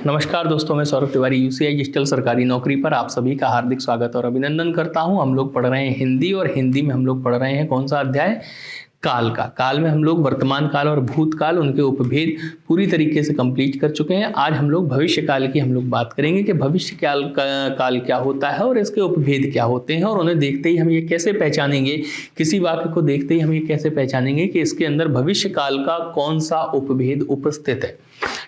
नमस्कार दोस्तों, मैं सौरभ तिवारी यूसीआई डिजिटल सरकारी नौकरी पर आप सभी का हार्दिक स्वागत और अभिनंदन करता हूं। हम लोग पढ़ रहे हैं हिंदी और हिंदी में हम लोग पढ़ रहे हैं कौन सा अध्याय? काल का। काल में हम लोग वर्तमान काल और भूतकाल उनके उपभेद पूरी तरीके से कंप्लीट कर चुके हैं। आज हम लोग भविष्य काल की हम लोग बात करेंगे कि भविष्य काल क्या होता है और इसके उपभेद क्या होते हैं और उन्हें देखते ही हम ये कैसे पहचानेंगे, किसी वाक्य को देखते ही हम ये कैसे पहचानेंगे कि इसके अंदर भविष्य काल का कौन सा उपभेद उपस्थित है।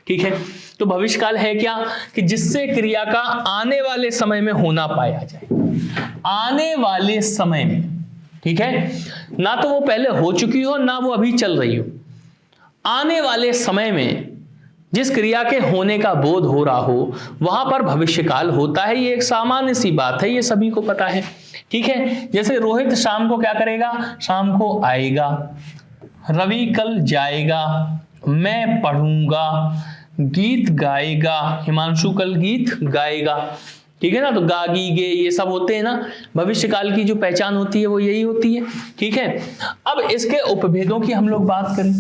ठीक है, तो भविष्य काल है क्या कि जिससे क्रिया का आने वाले समय में होना पाया जाए। आने वाले समय में, ठीक है, ना तो वो पहले हो चुकी हो ना वो अभी चल रही हो। आने वाले समय में जिस क्रिया के होने का बोध हो रहा हो वहां पर भविष्य काल होता है। ये एक सामान्य सी बात है, ये सभी को पता है। ठीक है, जैसे रोहित शाम को क्या करेगा? शाम को आएगा। रवि कल जाएगा। मैं पढ़ूंगा। गीत गाएगा। हिमांशु कल गीत गाएगा। ठीक है ना, तो गा गी गे ये सब होते हैं ना। भविष्य काल की जो पहचान होती है वो यही होती है। ठीक है, अब इसके उपभेदों की हम लोग बात करें।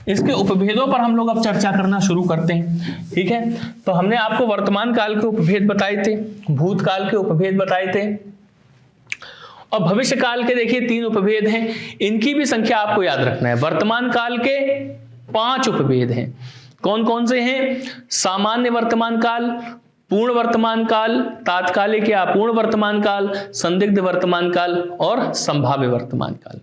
इसके उपभेदों पर हम लोग अब चर्चा करना शुरू करते हैं। ठीक है, तो हमने आपको वर्तमान काल के उपभेद बताए थे, भूतकाल के उपभेद बताए थे और भविष्य काल के देखिए 3 उपभेद हैं। इनकी भी संख्या आपको याद रखना है। वर्तमान काल के 5 उपभेद हैं। कौन कौन से हैं? सामान्य वर्तमान काल, पूर्ण वर्तमान काल, तात्कालिक या अपूर्ण वर्तमान काल, संदिग्ध वर्तमान काल और संभाव्य वर्तमान काल।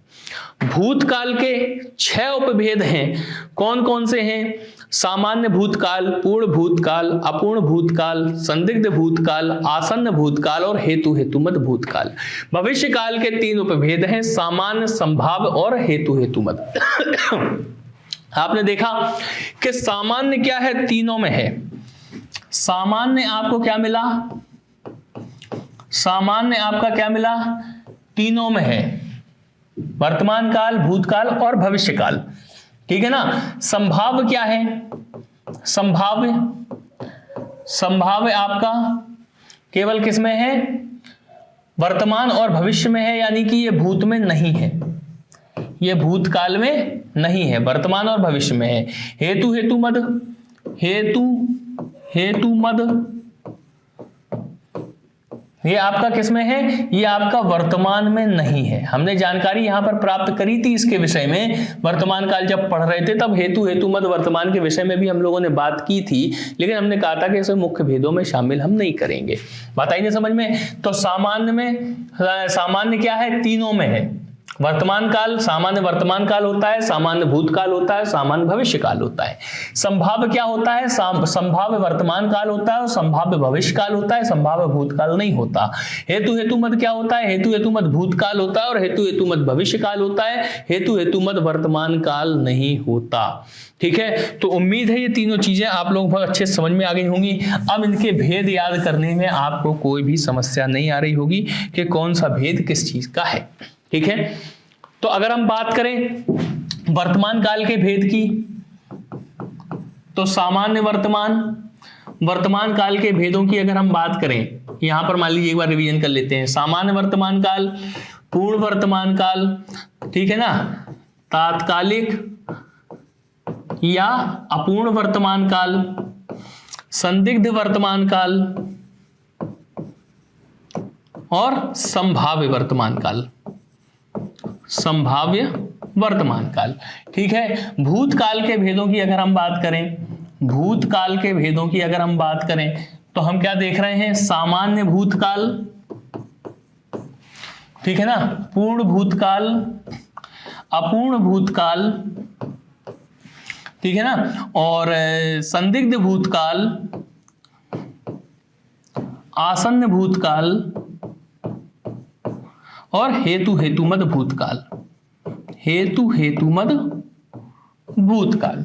भूतकाल के 6 उपभेद हैं। कौन कौन से हैं? सामान्य भूतकाल, पूर्ण भूतकाल, अपूर्ण भूतकाल, संदिग्ध भूतकाल, आसन्न भूतकाल और हेतु हेतुमत भूतकाल। भविष्य काल के 3 उपभेद हैं, सामान्य, संभाव्य और हेतु हेतुमत। आपने देखा कि सामान्य क्या है? तीनों में है। सामान्य आपको क्या मिला? सामान्य आपका क्या मिला? तीनों में है, वर्तमान काल, भूतकाल और भविष्य काल। ठीक है ना। संभाव्य क्या है? संभाव्य आपका केवल किस में है? वर्तमान और भविष्य में है, यानी कि ये भूत में नहीं है, ये भूतकाल में नहीं है, वर्तमान और भविष्य में है। हेतु हेतुमद, हेतुमद ये आपका किस में है? ये आपका वर्तमान में नहीं है। हमने जानकारी यहां पर प्राप्त करी थी इसके विषय में, वर्तमान काल जब पढ़ रहे थे तब हेतु हेतुमद वर्तमान के विषय में भी हम लोगों ने बात की थी, लेकिन हमने कहा था कि इसे मुख्य भेदों में शामिल हम नहीं करेंगे। बात आई ना समझ में? तो सामान्य में, सामान्य क्या है? तीनों में है। वर्तमान काल, सामान्य वर्तमान काल होता है, सामान्य भूतकाल होता है, सामान्य भविष्य काल होता है। संभाव्य क्या होता है? संभाव्य वर्तमान काल होता है और संभाव्य भविष्य काल होता है, संभाव्य भूतकाल नहीं होता। हेतु हेतुमत क्या होता है? हेतु हेतुमत भूतकाल होता है और हेतु हेतुमत भविष्य काल होता है, हेतु हेतुमत वर्तमान काल नहीं होता। ठीक है, तो उम्मीद है ये तीनों चीजें आप लोग बहुत अच्छे समझ में आ गई होंगी। अब इनके भेद याद करने में आपको कोई भी समस्या नहीं आ रही होगी कि कौन सा भेद किस चीज का है। ठीक है, तो अगर हम बात करें वर्तमान काल के भेद की, तो सामान्य वर्तमान काल के भेदों की अगर हम बात करें, यहां पर मान लीजिए एक बार रिवीजन कर लेते हैं। सामान्य वर्तमान काल, पूर्ण वर्तमान काल, ठीक है ना, तात्कालिक या अपूर्ण वर्तमान काल, संदिग्ध वर्तमान काल और संभाव्य वर्तमान काल। संभाव्य वर्तमान काल। ठीक है, भूतकाल के भेदों की अगर हम बात करें, भूतकाल के भेदों की अगर हम बात करें तो हम क्या देख रहे हैं? सामान्य भूतकाल, ठीक है ना, पूर्ण भूतकाल, अपूर्ण भूतकाल, ठीक है ना, और संदिग्ध भूतकाल, आसन्न भूतकाल और हेतु हेतुमद भूतकाल। हेतु हेतुमद भूतकाल।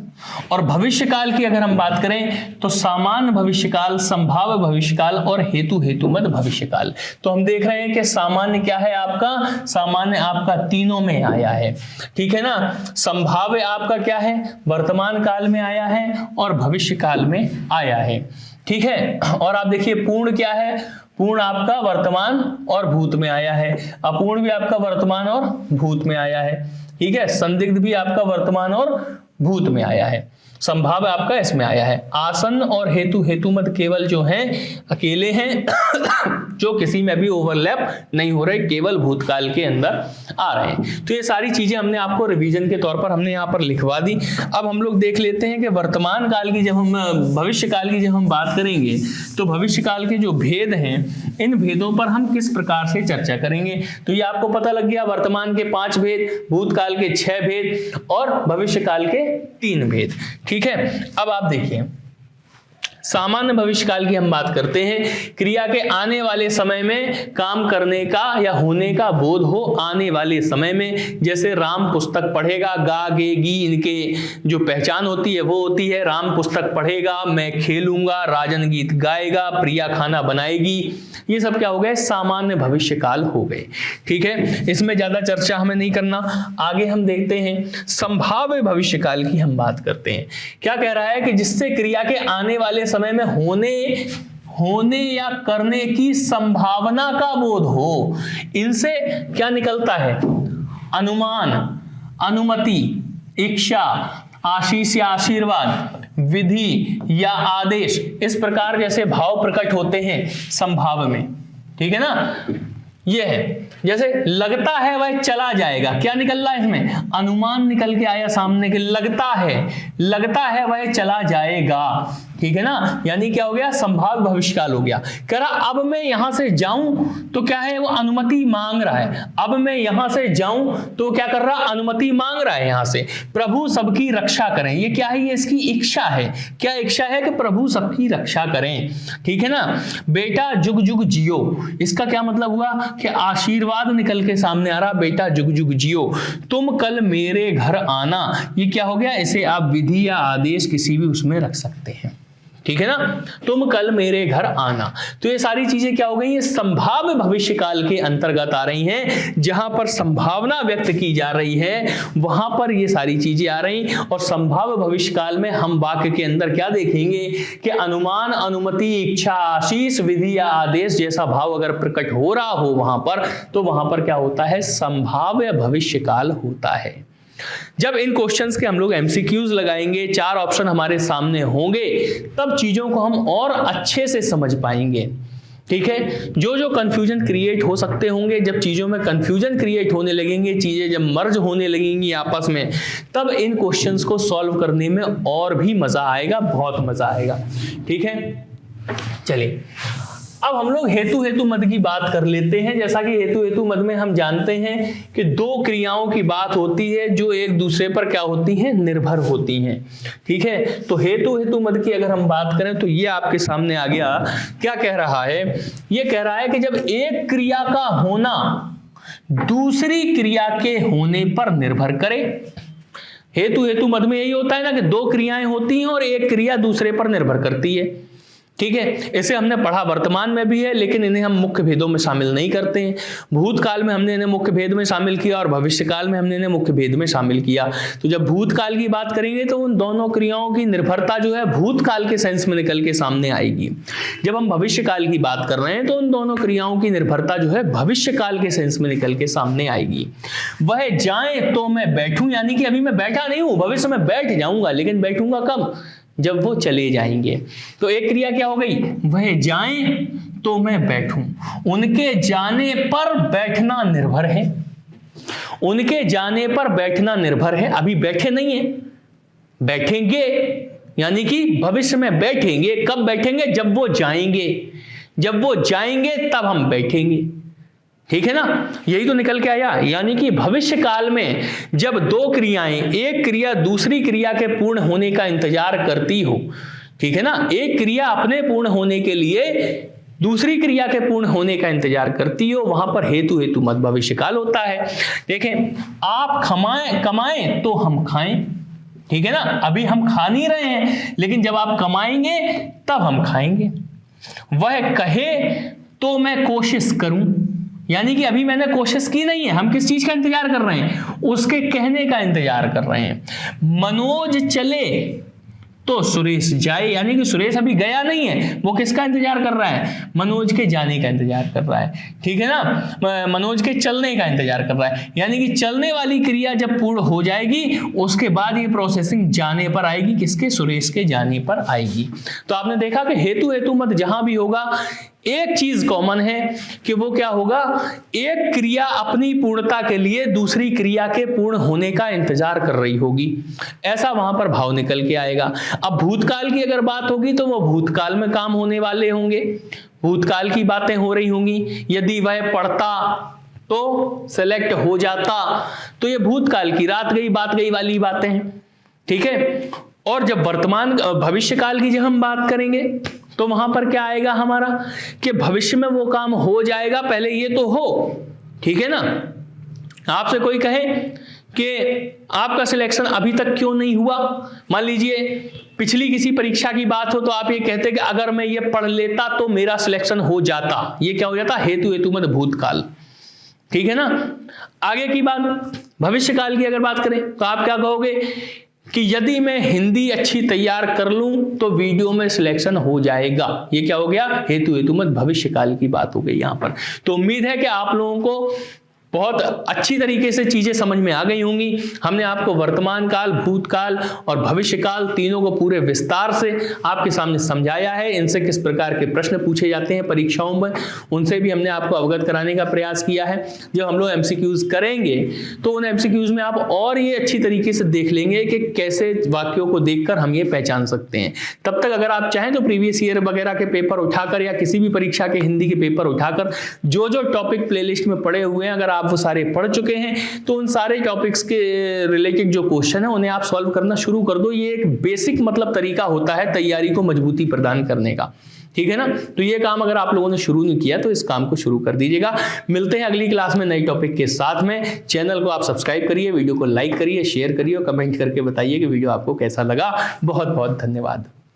और भविष्य काल की अगर हम बात करें तो सामान्य भविष्य काल, संभाव्य भविष्य काल और हेतु हेतुमद भविष्य काल। तो हम देख रहे हैं कि सामान्य क्या है आपका? सामान्य आपका तीनों में आया है। ठीक है ना। संभाव्य आपका क्या है? वर्तमान काल में आया है और भविष्य काल में आया है। ठीक है, और आप देखिए पूर्ण क्या है? पूर्ण आपका वर्तमान और भूत में आया है, अपूर्ण भी आपका वर्तमान और भूत में आया है। ठीक है, संदिग्ध भी आपका वर्तमान और भूत में आया है। संभाव्य आपका इसमें आया है। आसन और हेतु, हेतु मत केवल जो है अकेले हैं जो किसी में भी ओवरलैप नहीं हो रहे, केवल भूतकाल के अंदर आ रहे हैं। तो ये सारी चीजें हमने आपको रिवीजन के तौर पर हमने यहाँ पर लिखवा दी। अब हम लोग देख लेते हैं कि वर्तमान काल की जब हम भविष्य काल की जब हम बात करेंगे तो भविष्य काल के जो भेद हैं इन भेदों पर हम किस प्रकार से चर्चा करेंगे। तो ये आपको पता लग गया, वर्तमान के 5 भेद, भूतकाल के 6 भेद और भविष्य काल के 3 भेद। ठीक है, अब आप देखिए सामान्य भविष्य काल की हम बात करते हैं। क्रिया के आने वाले समय में काम करने का या होने का बोध हो आने वाले समय में, जैसे राम पुस्तक पढ़ेगा, गा गे गी इनके जो पहचान होती है वो होती है। राम पुस्तक पढ़ेगा, मैं खेलूंगा, राजन गीत गाएगा, प्रिया खाना बनाएगी, ये सब क्या हो गए, सामान्य भविष्य काल हो गए। ठीक है, इसमें ज्यादा चर्चा हमें नहीं करना। आगे हम देखते हैं संभाव्य भविष्य काल की हम बात करते हैं। क्या कह रहा है कि जिससे क्रिया के आने वाले समय में होने या करने की संभावना का बोध हो, इनसे क्या निकलता है, अनुमान, अनुमति, इच्छा, आशीष या आशीर्वाद, विधि या आदेश, इस प्रकार जैसे भाव प्रकट होते हैं संभाव्य में। ठीक है ना, ये है जैसे लगता है वह चला जाएगा, क्या निकल रहा है इसमें, अनुमान निकल के आया सामने के, लगता है वह चला जाएगा। ठीक है ना, यानी क्या हो गया, संभाव्य भविष्यकाल हो गया। कह रहा अब मैं यहां से जाऊं तो क्या है, वो अनुमति मांग रहा है। अब मैं यहां से जाऊं तो क्या कर रहा, अनुमति मांग रहा है यहां से। प्रभु सबकी रक्षा करें, ये क्या है, ये इसकी इच्छा है। क्या इच्छा है कि प्रभु सबकी रक्षा करें। ठीक है ना, बेटा जुग जुग जियो, इसका क्या मतलब हुआ कि आशीर्वाद निकल के सामने आ रहा, बेटा जुग जुग जियो। तुम कल मेरे घर आना, ये क्या हो गया, इसे आप विधि या आदेश किसी भी उसमें रख सकते हैं। ठीक है ना, तुम कल मेरे घर आना। तो ये सारी चीजें क्या हो गई, ये संभाव्य भविष्य काल के अंतर्गत आ रही हैं। जहां पर संभावना व्यक्त की जा रही है वहां पर ये सारी चीजें आ रही। और संभाव्य भविष्य काल में हम वाक्य के अंदर क्या देखेंगे कि अनुमान, अनुमति, इच्छा, आशीष, विधि या आदेश जैसा भाव अगर प्रकट हो रहा हो वहां पर, तो वहां पर क्या होता है, संभाव्य भविष्य काल होता है। जब इन क्वेश्चंस के हम लोग एमसीक्यूज लगाएंगे, 4 ऑप्शन हमारे सामने होंगे, तब चीजों को हम और अच्छे से समझ पाएंगे। ठीक है, जो कंफ्यूजन क्रिएट हो सकते होंगे, जब चीजों में कंफ्यूजन क्रिएट होने लगेंगे, चीजें जब मर्ज होने लगेंगी आपस में, तब इन क्वेश्चंस को सॉल्व करने में और भी मजा आएगा, बहुत मजा आएगा। ठीक है, चलिए अब हम लोग हेतु मद की बात कर लेते हैं। जैसा कि हेतु मद में हम जानते हैं कि 2 क्रियाओं की बात होती है जो एक दूसरे पर क्या होती हैं, निर्भर होती हैं। ठीक है, तो हेतु मद की अगर हम बात करें तो ये आपके सामने आ गया। क्या कह रहा है, ये कह रहा है कि जब एक क्रिया का होना दूसरी क्रिया के होने पर निर्भर करे। हेतु मद में यही होता है ना कि 2 क्रियाएं होती हैं और एक क्रिया दूसरे पर निर्भर करती है। ठीक है, इसे हमने पढ़ा वर्तमान में भी है, लेकिन इन्हें हम मुख्य भेदों में शामिल नहीं करते हैं। भूतकाल में हमने इन्हें मुख्य भेद में शामिल किया और भविष्यकाल में हमने इन्हें मुख्य भेद में शामिल किया। तो जब भूतकाल की बात करेंगे तो उन दोनों क्रियाओं की निर्भरता जो है भूतकाल के सेंस में निकल के सामने आएगी। जब हम भविष्यकाल की बात कर रहे हैं तो उन दोनों क्रियाओं की निर्भरता जो है भविष्यकाल के सेंस में निकल के सामने आएगी। वह जाए तो मैं बैठूं, यानी कि अभी मैं बैठा नहीं हूं, भविष्य में बैठ जाऊंगा, लेकिन बैठूंगा कब, जब वो चले जाएंगे। तो एक क्रिया क्या हो गई, वह जाएं तो मैं बैठूं। उनके जाने पर बैठना निर्भर है, उनके जाने पर बैठना निर्भर है। अभी बैठे नहीं है, बैठेंगे, यानी कि भविष्य में बैठेंगे। कब बैठेंगे, जब वो जाएंगे। जब वो जाएंगे तब हम बैठेंगे। ठीक है ना, यही तो निकल के आया। यानी कि भविष्य काल में जब 2 क्रियाएं, एक क्रिया दूसरी क्रिया के पूर्ण होने का इंतजार करती हो, ठीक है ना, एक क्रिया अपने पूर्ण होने के लिए दूसरी क्रिया के पूर्ण होने का इंतजार करती हो, वहां पर हेतु मद भविष्य काल होता है। देखें, आप कमाएं तो हम खाएं। ठीक है ना, अभी हम खा नहीं रहे हैं, लेकिन जब आप कमाएंगे तब हम खाएंगे। वह कहे तो मैं कोशिश करूं, यानी कि अभी मैंने कोशिश की नहीं है, हम किस चीज का इंतजार कर रहे हैं, उसके कहने का इंतजार कर रहे हैं। मनोज चले तो सुरेश जाए, यानी कि सुरेश अभी गया नहीं है, वो किसका इंतजार कर रहा है? मनोज के जाने का इंतजार कर रहा है, ठीक है ना, मनोज के चलने का इंतजार कर रहा है। यानी कि चलने वाली क्रिया जब पूर्ण हो जाएगी उसके बाद ये प्रोसेसिंग जाने पर आएगी, किसके? सुरेश के जाने पर आएगी। तो आपने देखा कि हेतु हेतु मत जहां भी होगा एक चीज कॉमन है कि वो क्या होगा? एक क्रिया अपनी पूर्णता के लिए दूसरी क्रिया के पूर्ण होने का इंतजार कर रही होगी, ऐसा वहां पर भाव निकल के आएगा। अब भूतकाल की अगर बात होगी तो वो भूतकाल में काम होने वाले होंगे, भूतकाल की बातें हो रही होंगी। यदि वह पढ़ता तो सेलेक्ट हो जाता, तो ये भूतकाल की रात गई बात गई वाली बातें हैं, ठीक है। और जब वर्तमान भविष्य काल की जब हम बात करेंगे तो वहां पर क्या आएगा हमारा कि भविष्य में वो काम हो जाएगा, पहले ये तो हो, ठीक है ना। आपसे कोई कहे कि आपका सिलेक्शन अभी तक क्यों नहीं हुआ, मान लीजिए पिछली किसी परीक्षा की बात हो, तो आप ये कहते कि अगर मैं ये पढ़ लेता तो मेरा सिलेक्शन हो जाता। ये क्या हो जाता? हेतु हेतु मत भूतकाल, ठीक है ना। आगे की बात भविष्य काल की अगर बात करें तो आप क्या कहोगे कि यदि मैं हिंदी अच्छी तैयार कर लूं तो वीडियो में सिलेक्शन हो जाएगा। ये क्या हो गया? हेतु हेतु मत भविष्य काल की बात हो गई यहां पर। तो उम्मीद है कि आप लोगों को बहुत अच्छी तरीके से चीजें समझ में आ गई होंगी। हमने आपको वर्तमान काल, भूतकाल और भविष्य काल तीनों को पूरे विस्तार से आपके सामने समझाया है। इनसे किस प्रकार के प्रश्न पूछे जाते हैं परीक्षाओं में, उनसे भी हमने आपको अवगत कराने का प्रयास किया है। जब हम लोग एमसीक्यूज करेंगे तो उन एमसीक्यूज में आप और ये अच्छी तरीके से देख लेंगे कि कैसे वाक्यों को देखकर हम ये पहचान सकते हैं। तब तक अगर आप चाहें तो प्रीवियस ईयर वगैरह के पेपर उठाकर या किसी भी परीक्षा के हिंदी के पेपर उठाकर जो जो टॉपिक प्लेलिस्ट में पड़े हुए हैं, अगर आप वो सारे पढ़ चुके हैं तो उन सारे टॉपिक्स के रिलेटेड जो क्वेश्चन है उन्हें आप सॉल्व करना शुरू कर दो। ये एक बेसिक मतलब तरीका होता है तैयारी को मजबूती प्रदान करने का, ठीक है ना। तो ये काम अगर आप लोगों ने शुरू नहीं किया तो इस काम को शुरू कर दीजिएगा। मिलते हैं अगली क्लास में नई टॉपिक के साथ में। चैनल को आप सब्सक्राइब करिए, वीडियो को लाइक करिए, शेयर करिए और कमेंट करके बताइए कि वीडियो आपको कैसा लगा। बहुत बहुत धन्यवाद।